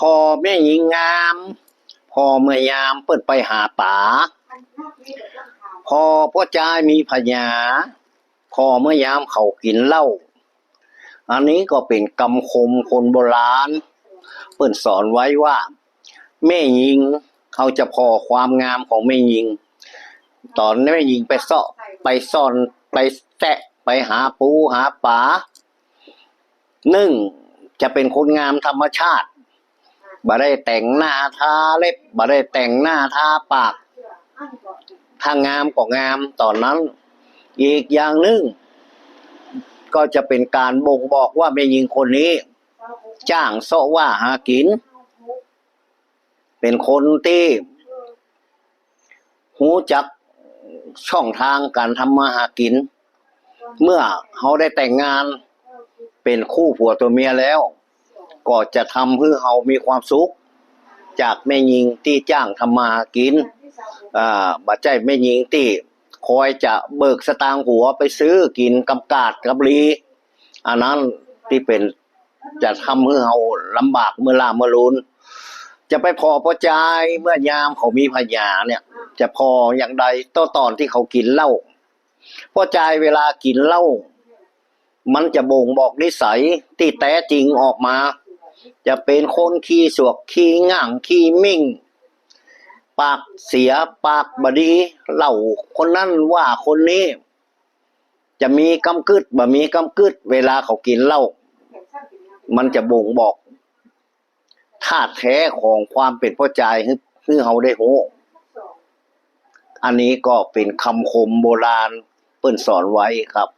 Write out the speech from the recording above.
พอแม่หญิงงามพอเมื่อยามเปิดไปหาป่าพอพ่อจายมีพญาพอเมื่อยามเขากินเหล้าอันนี้ก็เป็นกำคมคนโบราณเปิ่นสอนไว้ว่าแม่หญิงเขาจะพอความงามของแม่หญิงตอนแม่หญิงไปเสาะไปซ่อนไปแตะไปหาปูหาปลาจะเป็นคนงามธรรมชาติบ่ได้แต่งหน้าทาเล็บบ่ได้แต่งหน้าทาปากถ้างามก็งามตอนนั้นอีกอย่างหนึ่งก็จะเป็นการบ่งบอกว่าแม่หญิงคนนี้จ้างเสาะว่าหากินเป็นคนที่รู้จักช่องทางการทำมาหากินเมื่อเขาได้แต่งงานเป็นคู่ผัวตัวเมียแล้วก็จะทำให้เขามีความสุขจากแม่หญิงที่จ้างทำมาหากินบ่ใช่แม่หญิงที่คอยจะเบิกสตางค์หัวไปซื้อกินกำกาดกับลีอันนั้นที่เป็นจะทำให้เขาลำบากเมื่อลาเมื่อลุนจะไปพอพอใจเมื่อยามเขามีพญาเนี่ยจะพออย่างใดตอนที่เขากินเหล้าพอใจเวลากินเหล้ามันจะบ่งบอกนิสัยที่แท้จริงออกมาจะเป็นคนขี้สวกขี้ง่างขี้มิ่งปากเสียปากบดีเล่าคนนั้นว่าคนนี้จะมีกำกึดบ่มีกำกึดเวลาเขากินเหล้ามันจะบ่งบอกธาตุแท้ของความเป็นพ่อใจให้เขาได้รู้อันนี้ก็เป็นคำคมโบราณเปิ้นสอนไว้ครับ